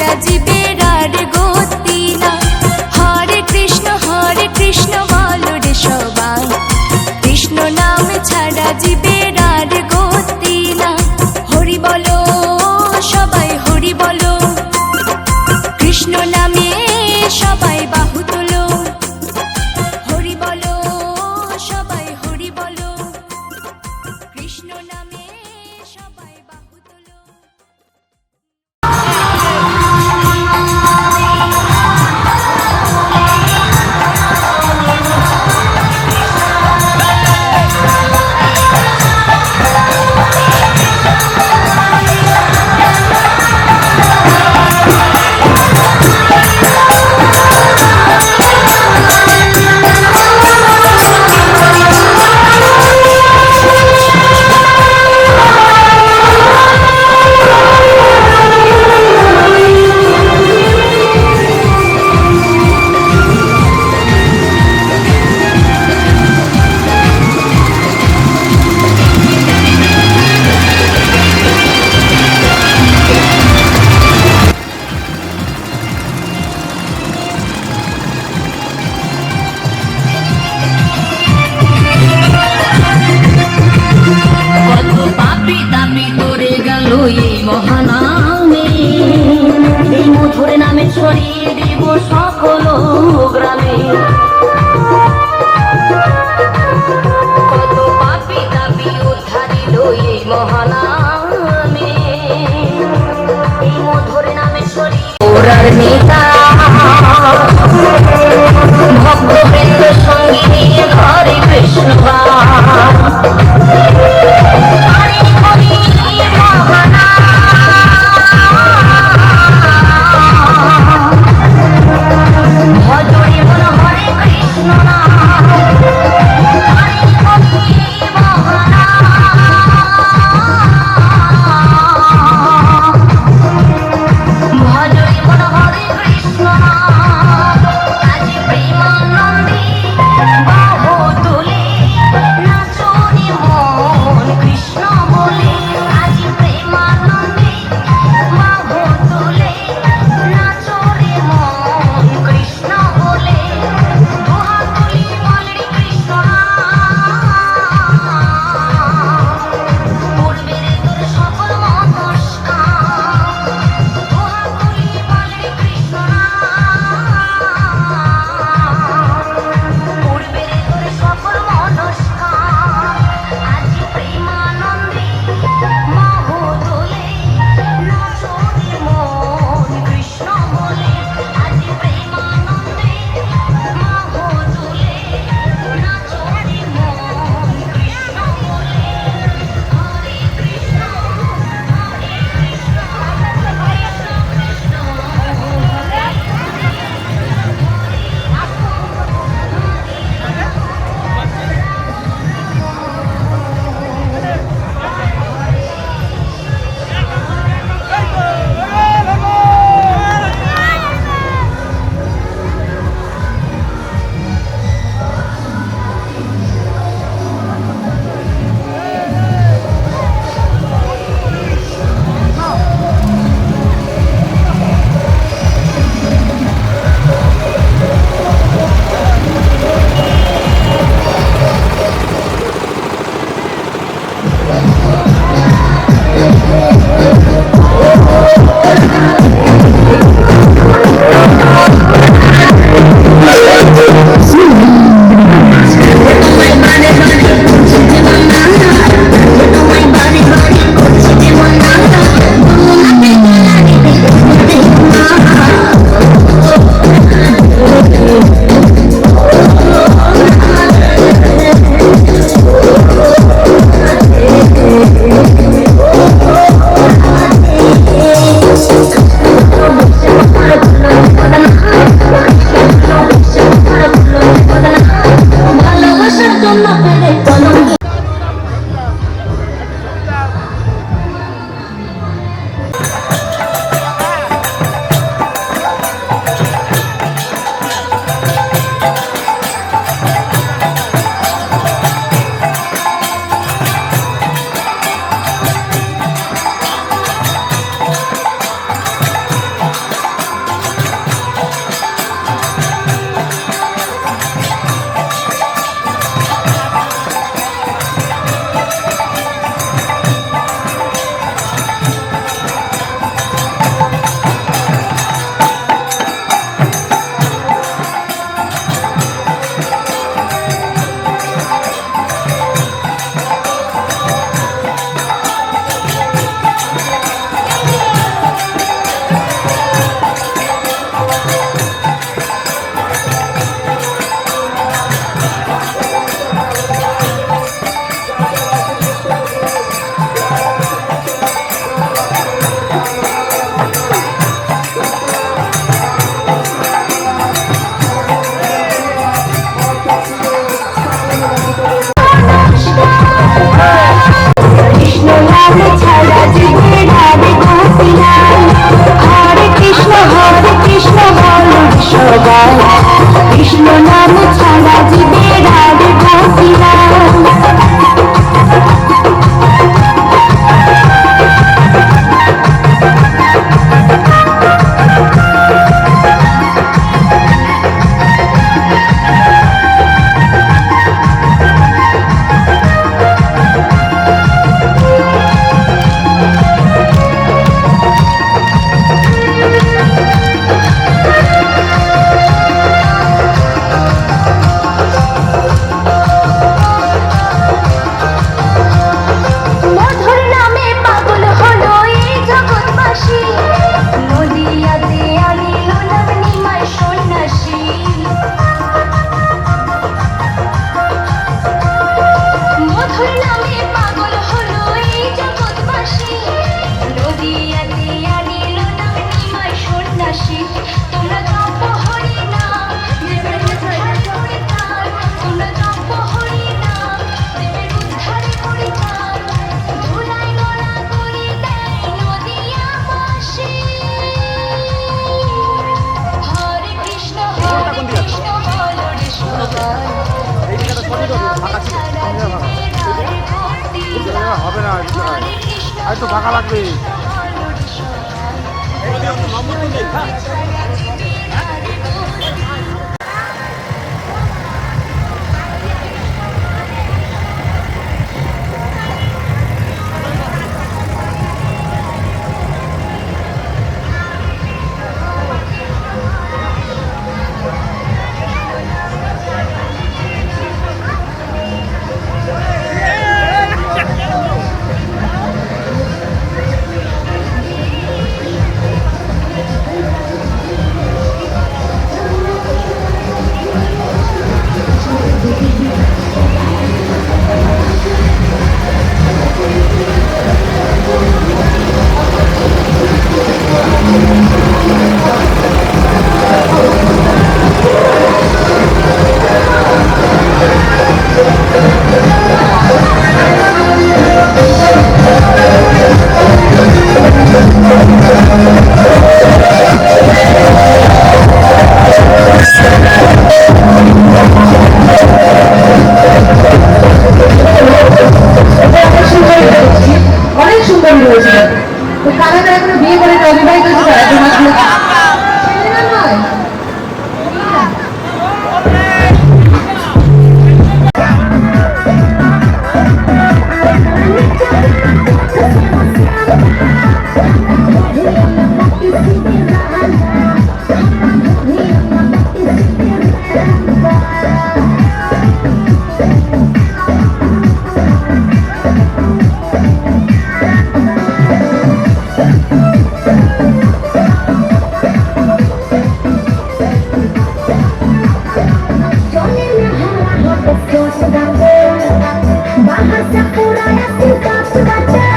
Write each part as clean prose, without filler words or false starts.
ছাড়া জীবের আর গতি না। হরে কৃষ্ণ বলো রে সবাই, কৃষ্ণ নাম ছাড়া জীবের আর গতি না। হরি বলো সবাই, হরি বলো, কৃষ্ণ নামে সবাই বাহু তোলো। হরি বলো সবাই, হরি বলো, কৃষ্ণ নামে সবাই বাহু তোলো। এই মহানামে, এই মধুর নামে ছড়িয়ে দেব সকল গ্রামে। কত পাপী তাপী উদ্ধারিল এই মহানামে, এই মধুর নামে ছড়িয়ে ওরার নেতা ভক্তবৃন্দ সঙ্গে নিয়ে ঘরে কৃষ্ণ হরে সবাই কৃষ্ণ নাম ছাড়া জীবের আর গতি নাই। মধুর নামে পাগল হলো এই জগৎবাসী, নদিয়াতে আনিল নাম নিমাই সন্ন্যাসী। মধুর নামে পাগল হলো এই জগৎবাসী, নদিয়াতে আনিল নাম নিমাই সন্ন্যাসী। তোমরা জপ হরি নাম, দেবের উদ্ধারে পরিত্রাণ। তোমরা জপ হরি নাম, দেবের উদ্ধারে পরিত্রাণ। ধুলায় গলা করে দেয় নদিয়াবাসী। হরে কৃষ্ণ বলো রে সবাই, কৃষ্ণ নামে ছাড়া জীবের আর গতি নাই। হবে না, হরে কৃষ্ণ আর একটু ফাঁকা লাগবে। বলো রে সবাই, কৃষ্ণ নামে ছাড়া জীবের আর গতি নাই। অনেক সুন্দর হয়েছে। তো কারা কারা কোনো বিয়ে করে অবিবাহিত ছেলে না নয়। Bahasa Purana singkat baca,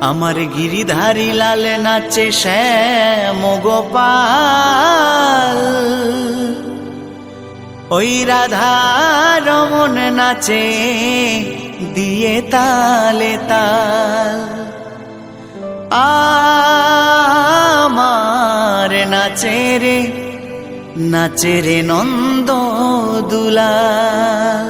আমার গিরিধারী লাল নাচে শ্যাম গোপাল, ওই রাধা রমন নাচে দিয়ে তালে তাল। আমার নাচে রে নন্দ দুলাল।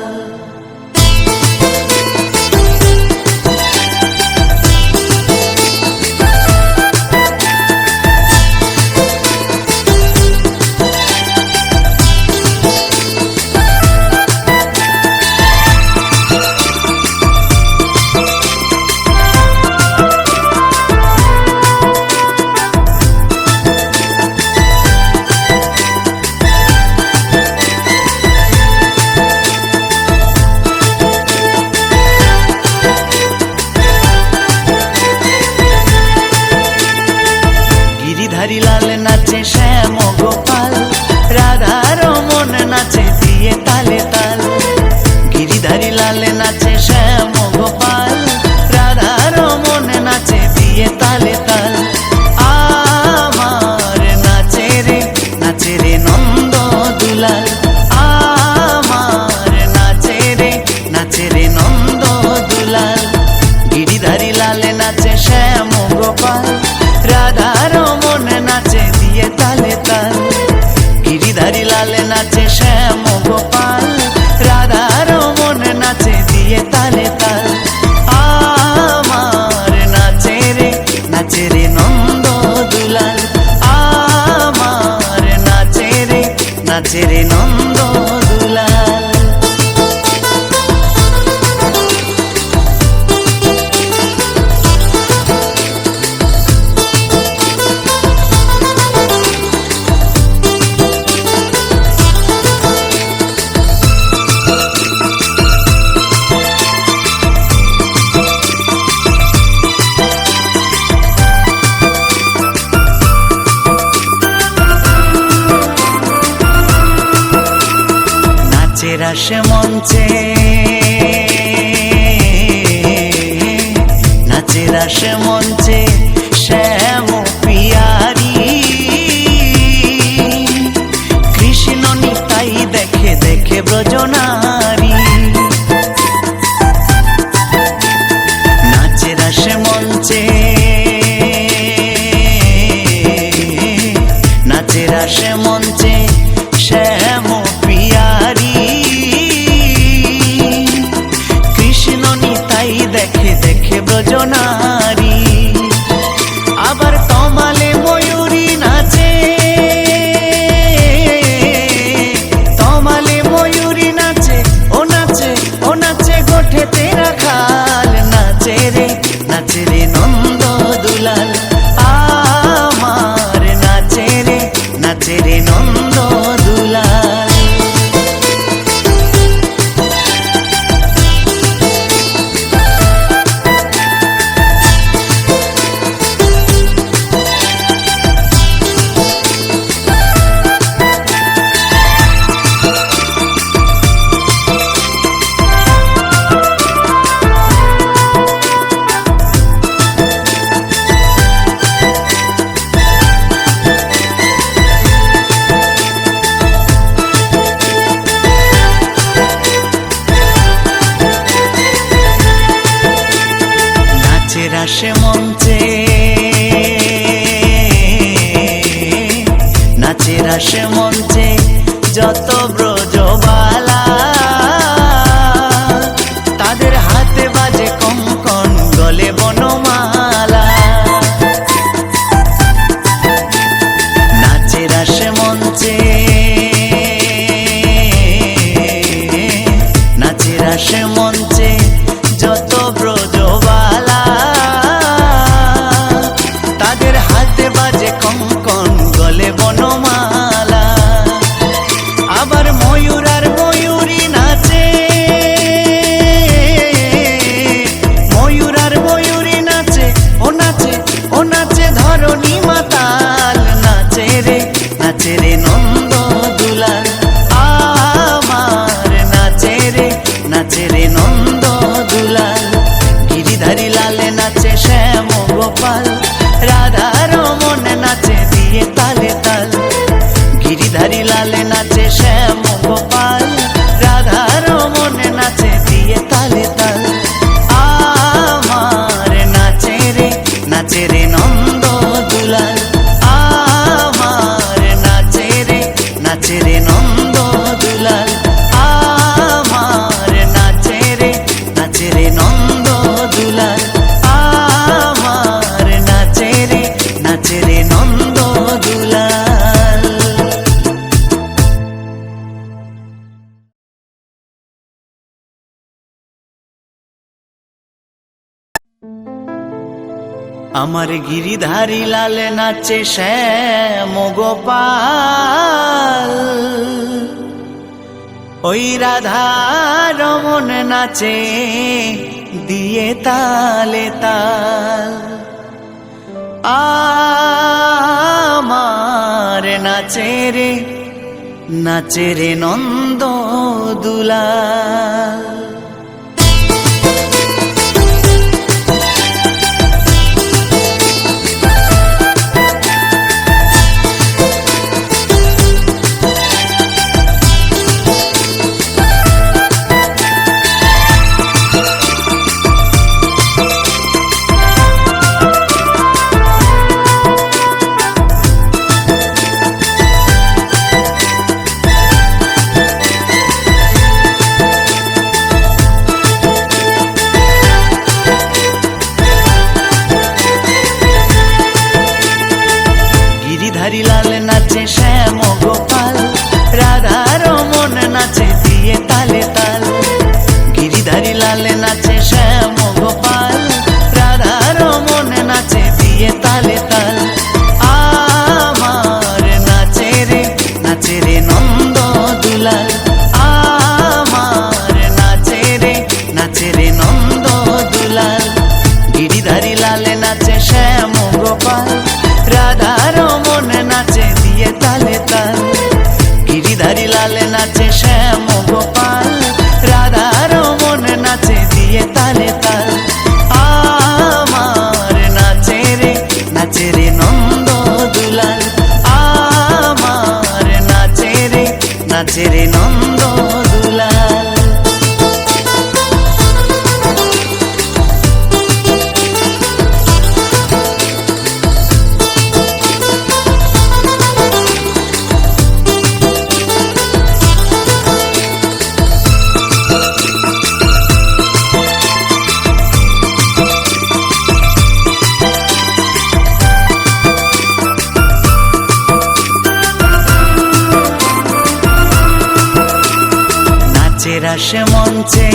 গিরিধারী লাল নাচে শ্যাম গোপাল, রাধা রমন নাচে দিয়ে তালে তাল। গিরিধারী লাল নাচে শ্যাম গোপাল, রাধা রমন নাচে দিয়ে তালে তাল। আমার নাচে রে নন্দ দুলাল। আমার নাচে রে নন্দ দুলাল। গিরিধারী লাল নাচে শ্যাম গোপাল, রাধা রমন নাচে দিয়ে তালে তাল। গিরিধারী লাল নাচে শ্যাম গোপাল, রাধা রমন নাচে দিয়ে তালে তাল। আমার নাচে রে নন্দ দুলাল। আমার নাচে রে নন্দ দুলাল। রাস মঞ্চে নাচে রাস মঞ্চে শ্যাম পিয়ারি। কৃষ্ণ নিতাই দেখে দেখে ব্রজনারী। নাচে রাস মঞ্চে নাচে রাস মঞ্চে শ্যাম পিয়ারি। কৃষ্ণ নিতাই দেখে দেখে ব্রজনারী। আবার তমালে ময়ূরী নাচে, তমালে ময়ূরী নাচে, ও নাচে গোঠে তেরা খাল। নাচে রে নন্দ দুলাল। আমার নাচে রে নন্দ রাসে মঞ্চে যত ব্রজবালা তাদের হাতে বাজে কঙ্কন গলে বনমালা। নাচে রাসে মঞ্চে নাচে রাসে মঞ্চে যত ব্রজবালা তাদের হাতে বাজে কঙ্কন গলে বনমালা। আবার ময়ূর আর ময়ূরী নাচে, ময়ূর আর ময়ূরী নাচে, ও নাচে ও নাচে ধরণী মাতাল। নাচে রে নন্দ দুলাল আমার, নাচে রে নন্দ দুলাল। গিরিধারী লালে নাচে শ্যাম গোপাল, রাধা রমন নাচে দিয়ে তালে তাল। গিরিধারী লালে নাচে শ্যাম গোপাল, রাধা রমন নাচে দিয়ে তালে তাল। আমার নাচে রে নন্দ দুলাল আমার, নাচে রে নন্দ দুলাল আমার, নাচে রে নন্দ দুলাল আমার, নাচে রে নন্দ দুলাল। আমার গিরিধারী লালে নাচে শ্যাম গোপাল, ওই রাধা রমন নাচে দিয়ে তালে তাল। আমার নাচে রে নন্দ দুলাল। গিরিধারী লাল নাচে শ্যাম গোপাল, রাধা রমন নাচে দিয়ে তালে তাল। গিরিধারী লাল নাচে শ্যাম গোপাল, রাধা রমন নাচে দিয়ে তালে তাল। আমার নাচে রে নন্দ দুলাল আমার, নাচে রে নন্দ দুলাল। গিরিধারী লাল নাচে শ্যাম গোপাল, রাধা রমন নাচে দিয়ে তালে তাল। গিরিধারী লাল নাচে শ্যাম গোপাল, রাধা রমন নাচে দিয়ে তালে তাল। আমার নাচে রে নন্দ দুলাল আমার, নাচে রে নন্দ দুলাল। নাচে রাসে মঞ্চে,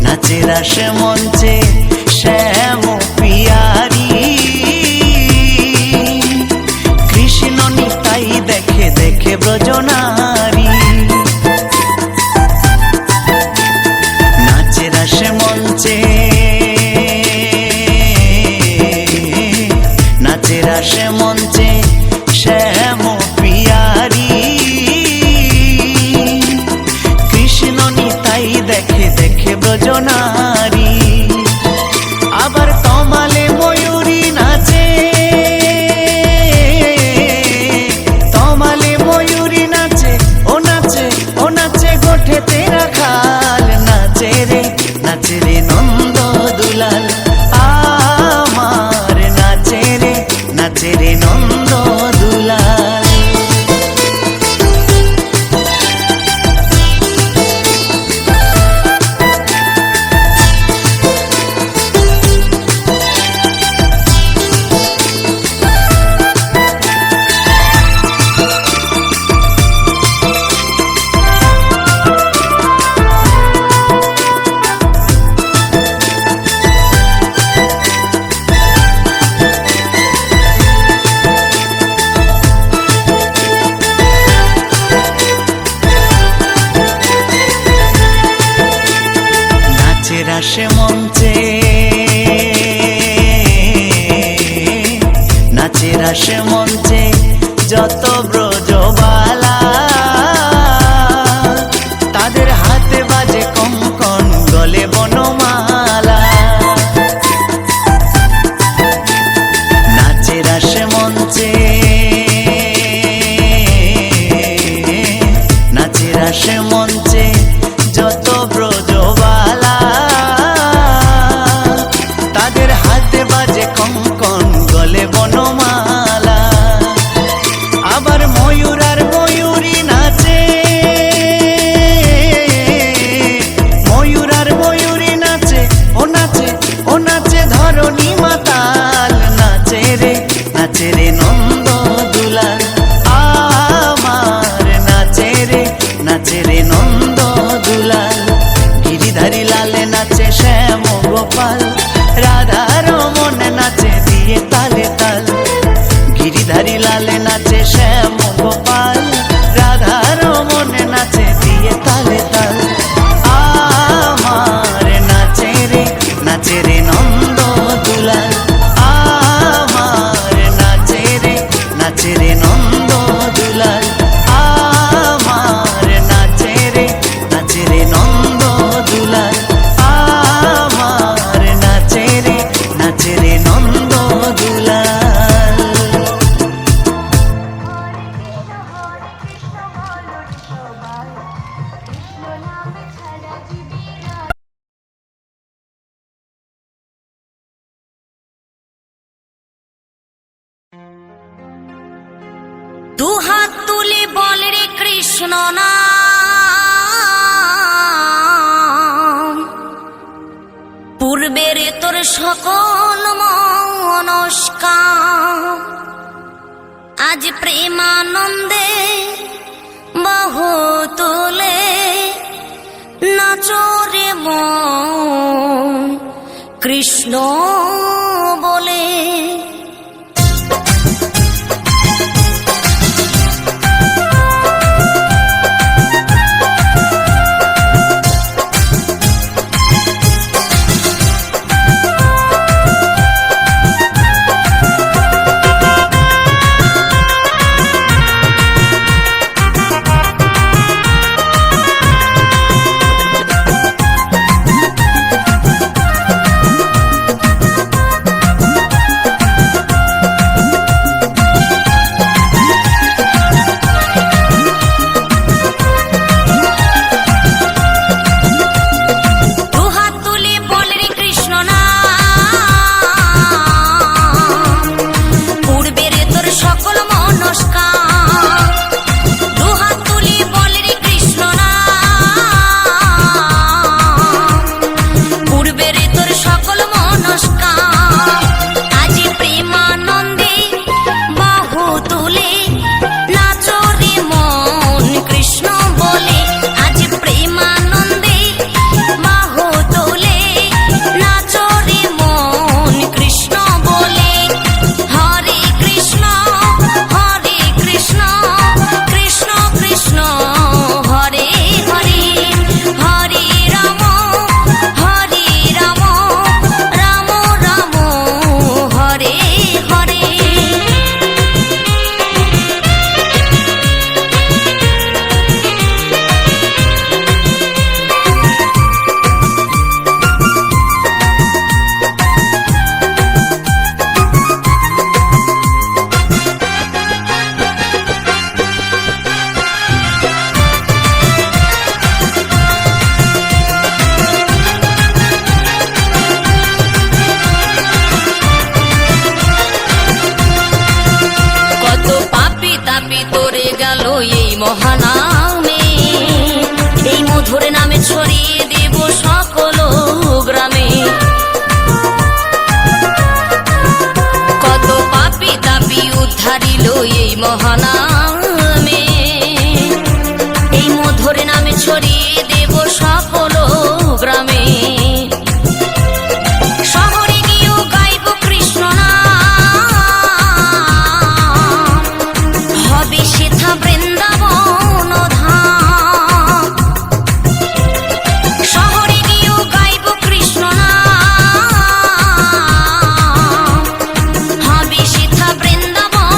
নাচে রাসে মঞ্চে শ্যাম পিয়ারি। কৃষ্ণ নিতাই দেখে দেখে ব্রজনারী। নাচে রাসে মঞ্চে, নাচে রাসে মঞ্চে শ্যাম পিয়ারি। কৃষ্ণ নিতাই দেখে দেখে ব্রজনারী। রাসে মঞ্চে যত ব্রজবালা তাদের হাতে বাজে কঙ্কন গলে বনমালা নাচে রাসে মঞ্চে নাচে রাসে মঞ্চে যত ব্রজবালা তাদের হাতে বাজে কঙ্কন গলে বনমালা আবার ময়ূর আর ময়ূরী নাচে ময়ূর আর ময়ূরী নাচে ও নাচে ও নাচে ধরণী মাতাল নাচে রে নন্দ দুলাল আমার নাচে রে নন্দ দুলাল গিরিধারী লালে নাচে শ্যাম গোপাল রাধা রমন নাচে দিয়ে তালে তাল গিরিধারী লালে নাচে শ্যাম গোপাল রাধা রমন নাচে দিয়ে তালে তাল আমার নাচে রে নন্দ দুলাল আমার নাচে রে নন্দ দুলাল আমার নাচে রে নন্দ দুলাল আমার নাচে রে নন্দ দুলাল দু হাত তুলে বল রে কৃষ্ণ নাম পূর্বের তোর সকল মনস্কাম আজ প্রেমানন্দে বাহু তোলে নাচরে মন কৃষ্ণ বলে মহানামে এই মধুর নামে ছড়িয়ে দেব সকল গ্রামে। কত পাপী তাপী উদ্ধারিল এই মহানামে, এই মধুর নামে ছড়িয়ে দেব সকল গ্রামে। শহরে গিয়েও গাইব কৃষ্ণ নাম, হবে সেথা বৃন্দাবন ধাম। শহরে গিয়েও গাইব কৃষ্ণ নাম, হবে সেথা বৃন্দাবন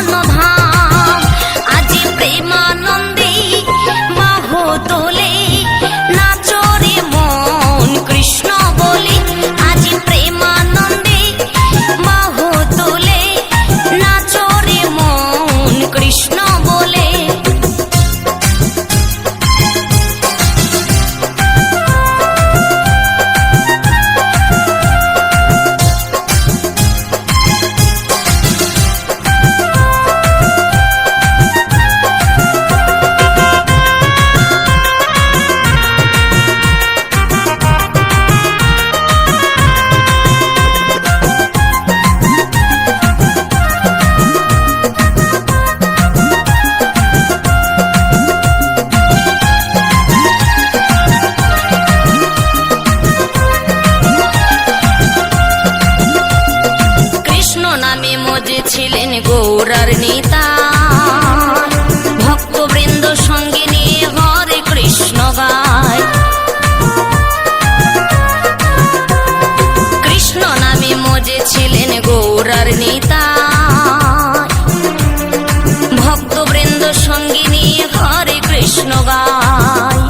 নামে মজেছিলেন গৌরার নেতা, ভক্তবৃন্দ সঙ্গে নিয়ে হরে কৃষ্ণ গায়। কৃষ্ণ নামে মজেছিলেন গৌরার নেতা, ভক্তবৃন্দ সঙ্গে নিয়ে হরে কৃষ্ণ গায়।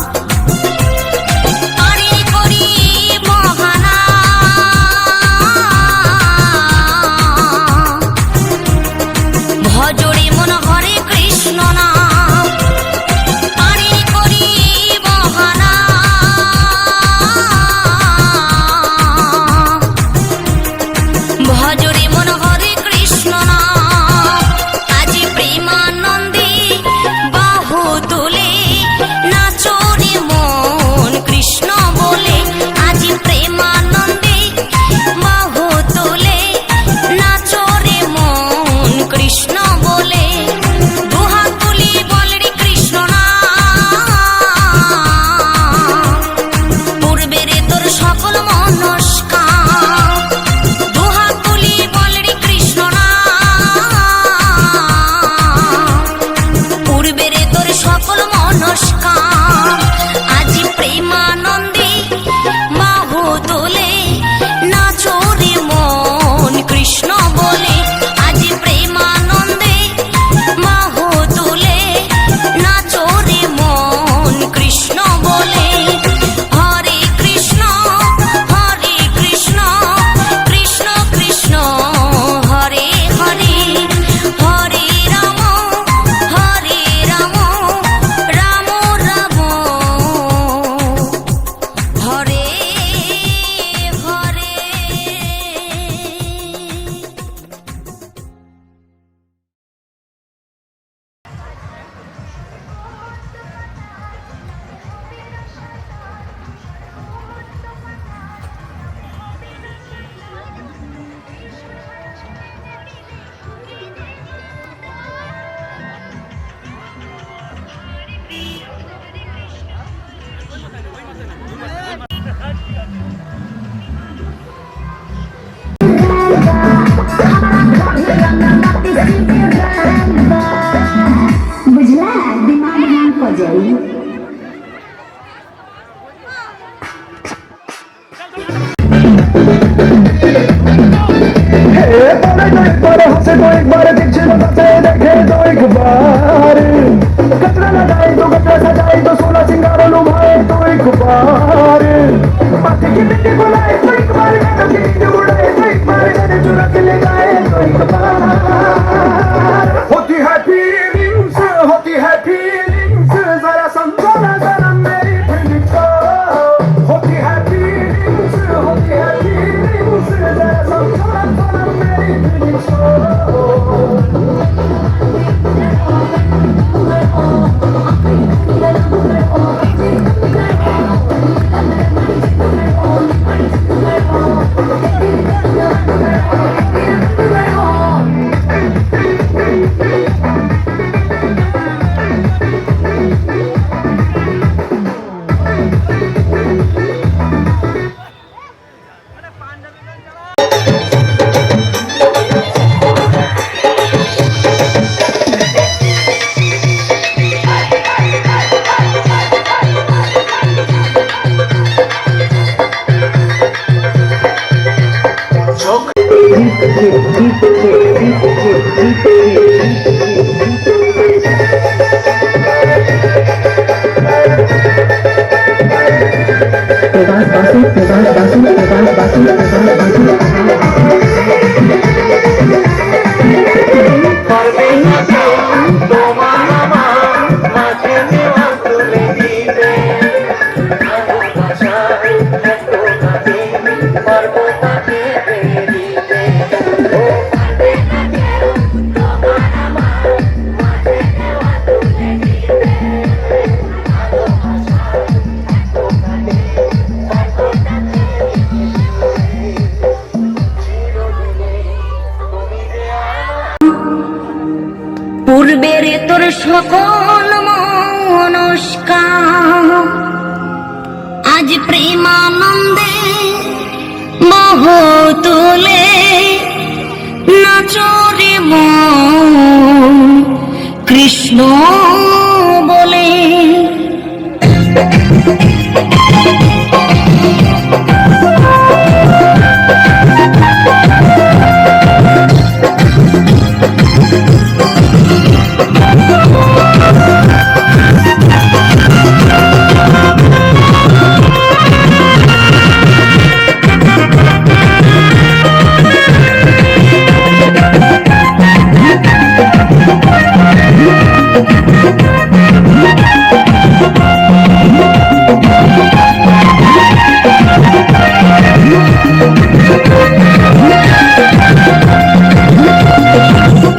बुझला दिमाग नाम को जाई हमसे तो एक बार पीछे देखे तो एक बार कचरा लगाए तो कचरा सजाए तो सोना सिंगार लुभाए तो एक बार माथे की मिट्टी बुलाए तो एक बार उड़ाए तो एक बार चुरा के ले जाए तो एक बार होती है फीलिंग्स जरा समझो ना जरा मेरी फीलिंग्स होती है फीलिंग्स जरा समझो ना जरा मेरी फीलिंग्स পূর্বের তোর সকল মনস্কার আজ প্রেমানন্দে মোহ তুলে নাচরে মন কৃষ্ণ বলে।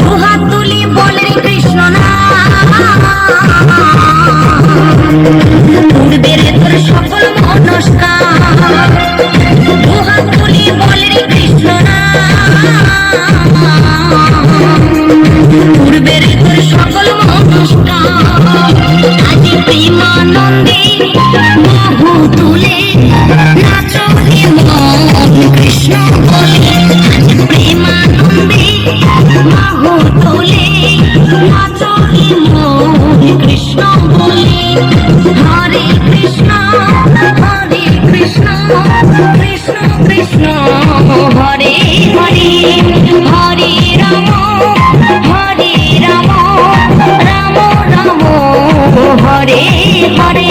দুহাত তুলি বলে কৃষ্ণ নাম, পূর্বের তোর সকল মনস্কার। দুহাত তুলি বলে কৃষ্ণ নাম, পূর্বের তোর সকল মনস্কার। আজ প্রেমানন্দে বাহু তুলে নাচো রে মন কৃষ্ণ বলে। আজ প্রেমানন্দে বাহু তোলে নাচো রে মন কৃষ্ণ বলে। হরে কৃষ্ণ হরে কৃষ্ণ কৃষ্ণ কৃষ্ণ হরে হরে। হরে রাম হরে রাম রাম রাম হরে হরে।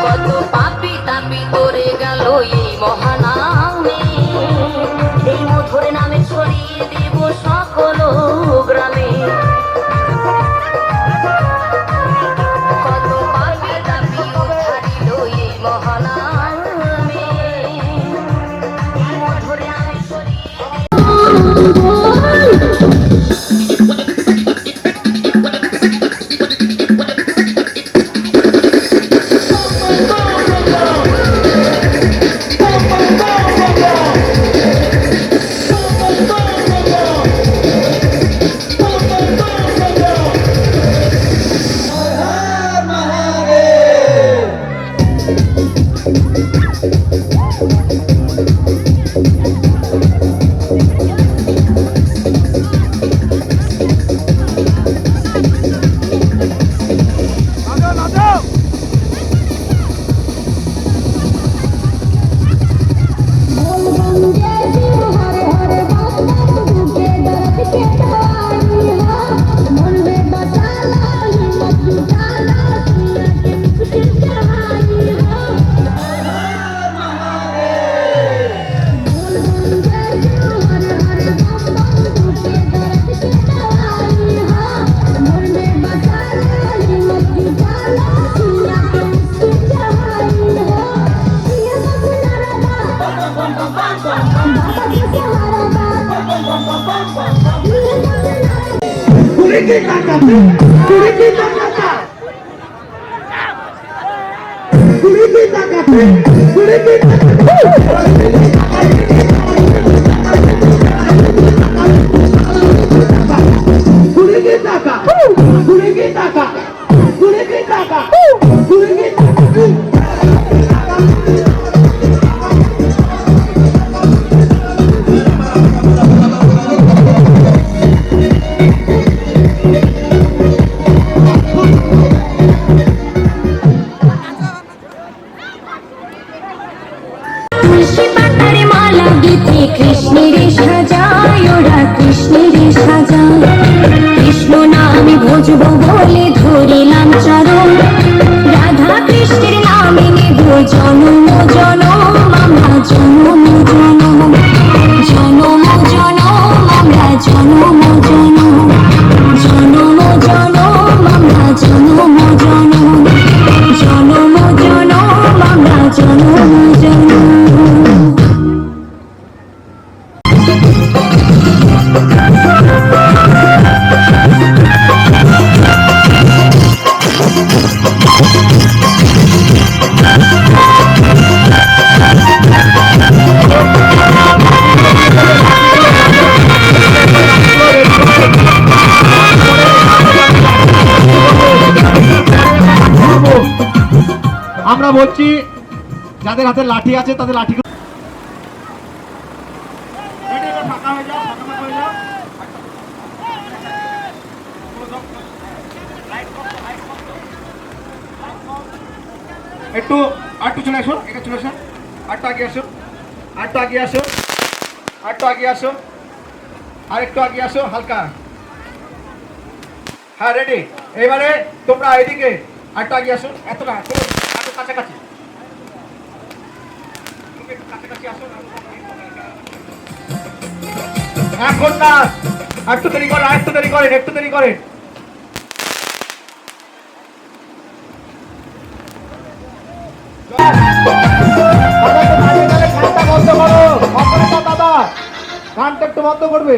কত পাপী তাপী তোরে গেল এই মহানামে, এই মধুর নামে ছড়িয়ে দেব সকল গ্রামে। কত পাপী তাপী উদ্ধারিল এই মহানামে, এই মধুর নামে ছড়িয়ে দেব। তুলসী পাতার মালা আমরা বলছি যাদের হাতে লাঠি আছে তাদের লাঠি একটু আরেকটু চলে আসো, এটা চলে আসো, আরেকটু আগে আসো, আরেকটু আগে আসো, আরেকটু আগে আসো, আরেকটু আগে আসো হালকা। হ্যাঁ রেডি। এবারে তোমরা এদিকে আরেকটু আগে আসো, এত না এত কাছাকাছি, কাছাকাছি আসো। এখন না, একটু দেরি করেন, একটু দেরি করেন, একটু দেরি করেন। বন্ধ করো দাদা, গানটা একটু বন্ধ করবে।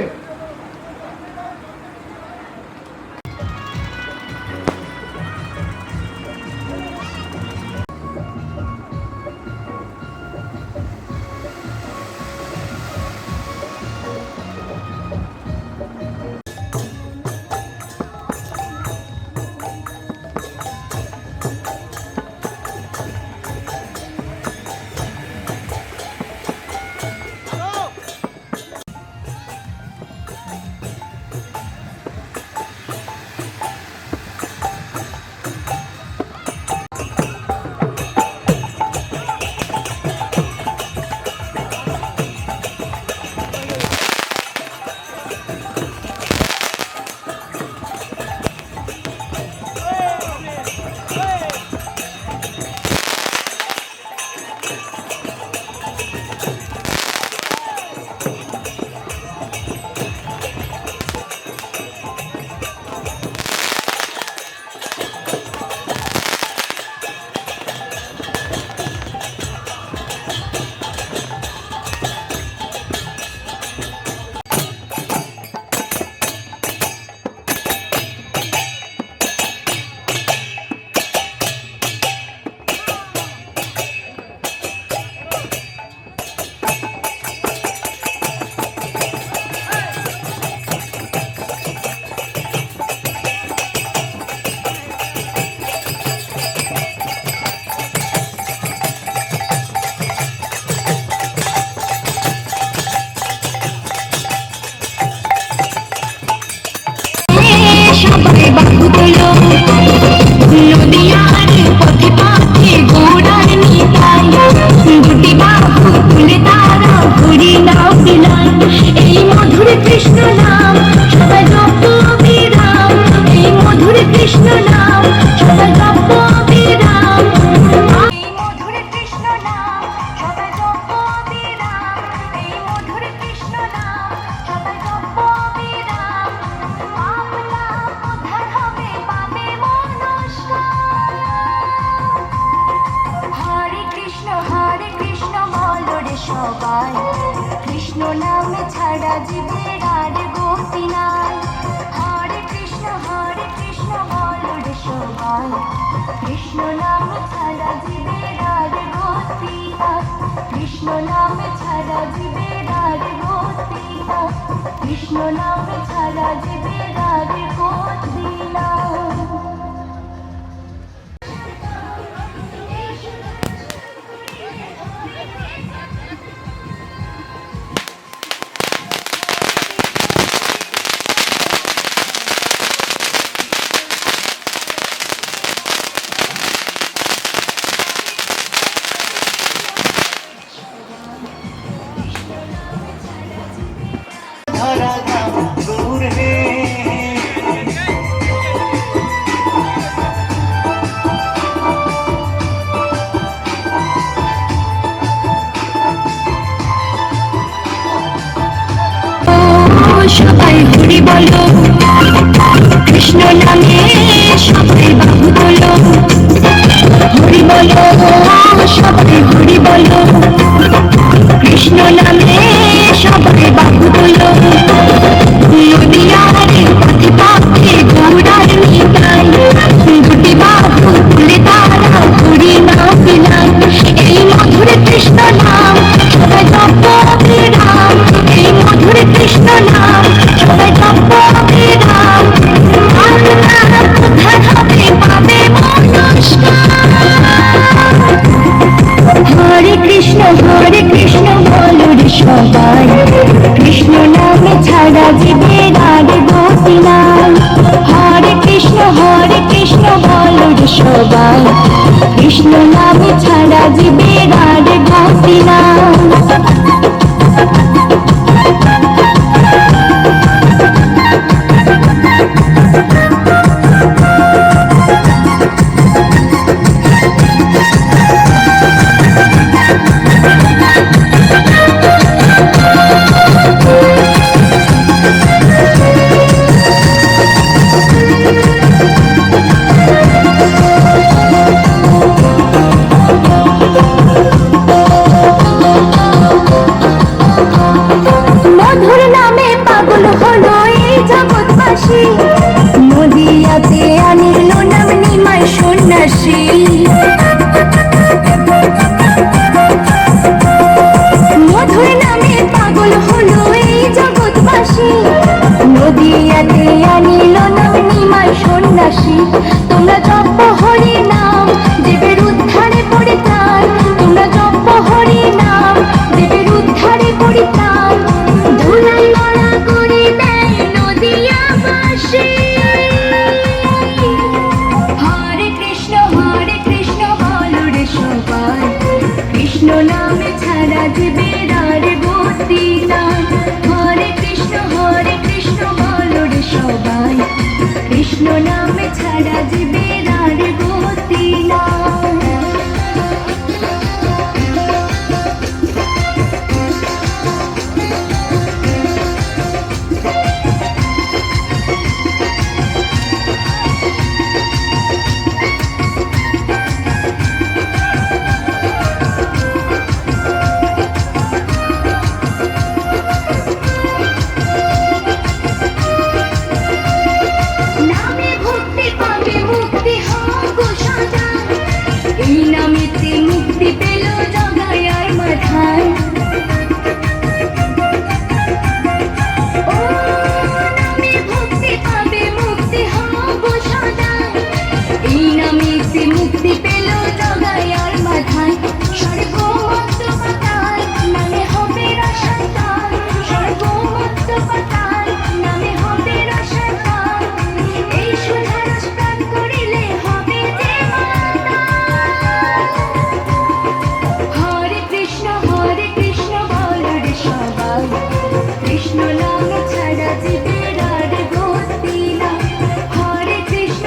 সবাই কৃষ্ণ নামে ছাড়া জীবের আর গতি নাই। হরে কৃষ্ণ বলো রে সবাই, কৃষ্ণ নামে ছাড়া জীবের আর গতি নাই। কৃষ্ণ নামে ছাড়া জীবের আর গতি নাই। কৃষ্ণ নামে ছাড়া জীবের আর গতি নাই। সবাই হরি বলো, কৃষ্ণ নামে সবাই বাহু বলো। হরি বলো, সবাই হরি বলো, কৃষ্ণ নামে সবাই বাহু বলো। নদিয়ার পথে পথে গৌরার নিতাই, দুটি বাহু তুলে তারা হরি নাম বিলাই। এই মধুর কৃষ্ণ নাম সবাই জপ বিরাম, এই মধুর কৃষ্ণ নাম সবাই জপ জীবের আর গতি নাই। হরে কৃষ্ণ বলো রে সবাই, কৃষ্ণ নামে ছাড়া জীবের আর গতি নাই। মধুর নামে পাগল হলো এই জগৎবাসী, নদিয়াতে আনিল নাম নিমাই সন্ন্যাসী। মধুর নামে পাগল হলো এই জগৎবাসী, নদিয়াতে আনিল নাম নিমাই সন্ন্যাসী। তোমরা জপ হরি নাম দেবের উদ্ধারে পরিত্রাণ, তোমরা জপ হরি নাম দেবের উদ্ধারে পরিত্রাণ। ধুলাই লড়া করে দেয় নদিয়াবাসী। হরে কৃষ্ণ বলো রে সবাই, কৃষ্ণ নামে ছাড়া জীবের আর গতি নাই। হরে কৃষ্ণ বলো রে সবাই, কৃষ্ণ নামে ছাড়া জীবের আর গতি নাই। নামে ভক্তি পাবে মুক্তি হোক সদাই, এই নামেতে মুক্তি পেল জগায় আর মাথায়। ও নামে ভক্তি পাবে মুক্তি হোক সদাই, এই নামেতে মুক্তি পেল জগায় আর মাথায়। স্বর্গমুক্ত পাতাল নামে হবে রসাতল, স্বর্গমুক্ত পাতাল নামে হবে রসাতল। এই সুধারস প্রাণ করিলে হবে যে মাতাল। হরে কৃষ্ণ বলো রে সবাই, কৃষ্ণ নাম ছাড়া জীবের আর গতি নাই। হরে কৃষ্ণ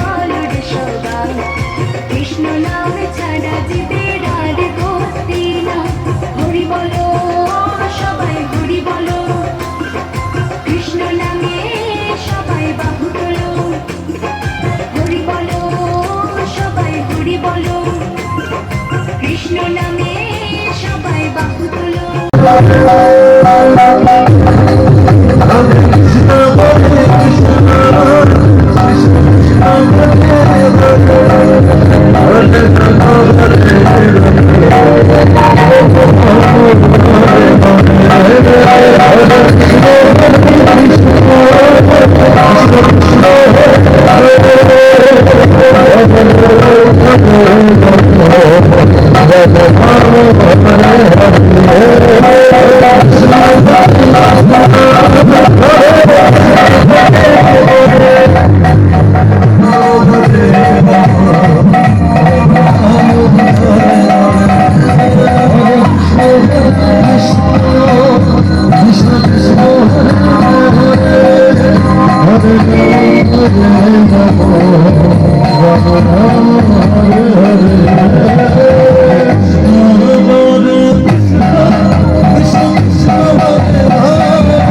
বলো রে সবাই, কৃষ্ণ নাম ছাড়া জীবের আর গতি নাই। হরি বলো সবাই হরি বলো, কৃষ্ণ নামে সবাই বাহু তোলো। হরি বলো সবাই হরি বলো, কৃষ্ণ নামে সবাই বাহু তোলো।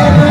Hare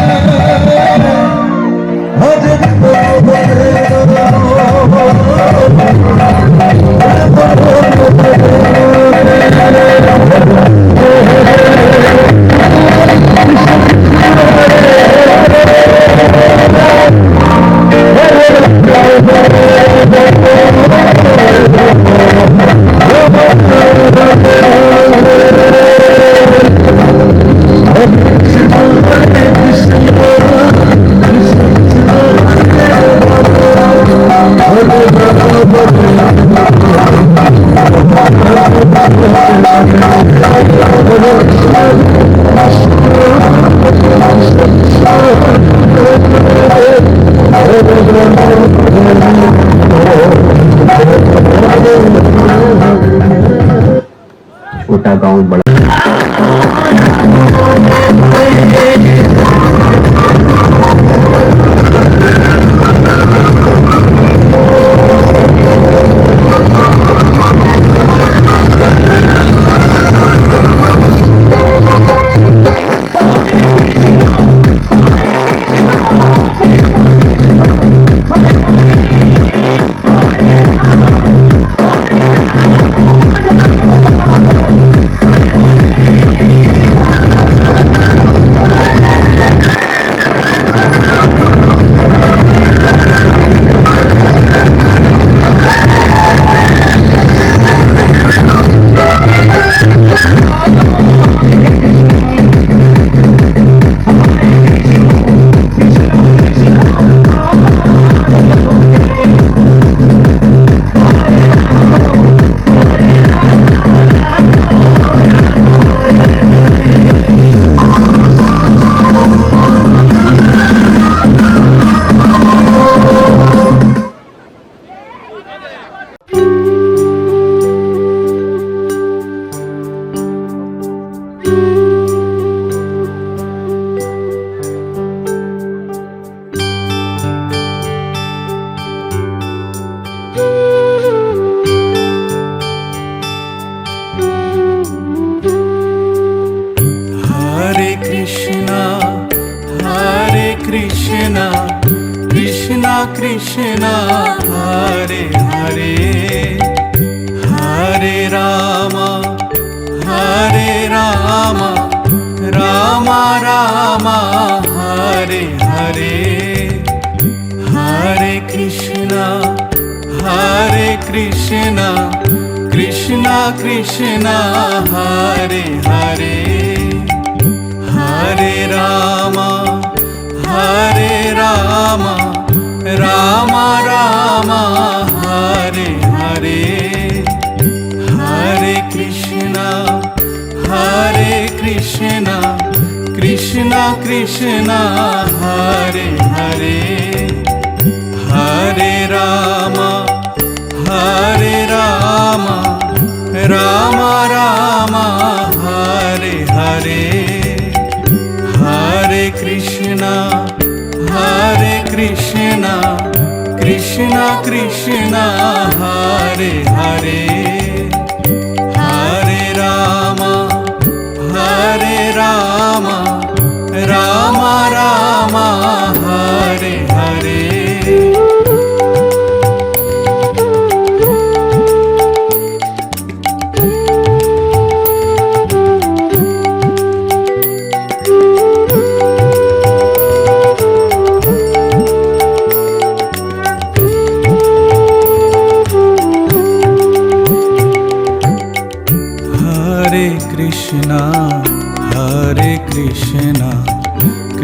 छोटा गांव बड़ा Krishna Hare Hare Hare Rama Rama Rama Hare Hare Hare Krishna Krishna Krishna Hare Hare Hare Rama Rama Rama Hare Hare Hare Krishna Krishna Krishna Hare Hare Hare Rama Rama Rama Hare Hare Hare Krishna Krishna Krishna Hare Hare Hare Rama Rama Rama Hare Hare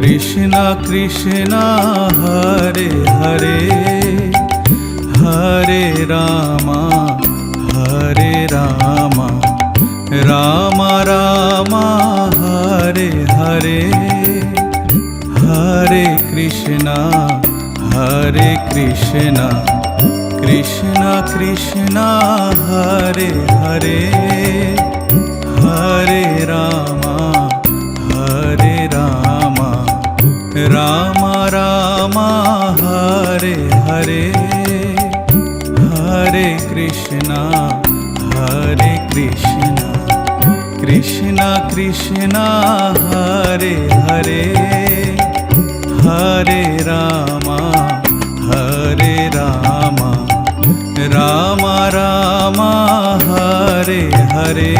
Krishna Krishna Hare Hare Hare Rama Rama Rama Hare Hare Hare Krishna Krishna Krishna Hare Hare Hare Rama Rama Rama Hare Hare Hare Krishna Krishna Krishna Hare Hare Hare Rama Rama Rama Hare Hare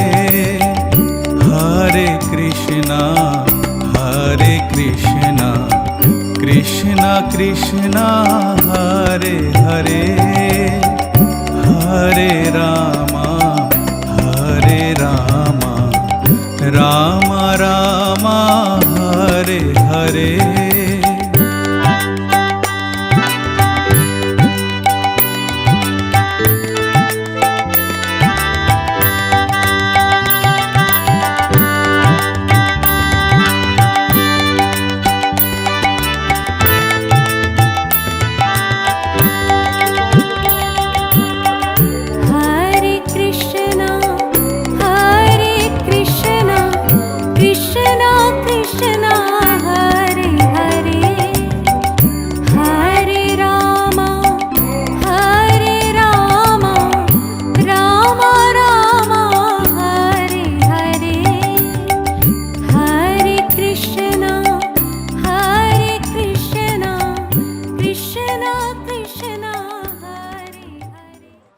Hare Krishna Krishna Krishna Hare Hare Hare Rama Rama Rama Hare Hare Hare Krishna Krishna Krishna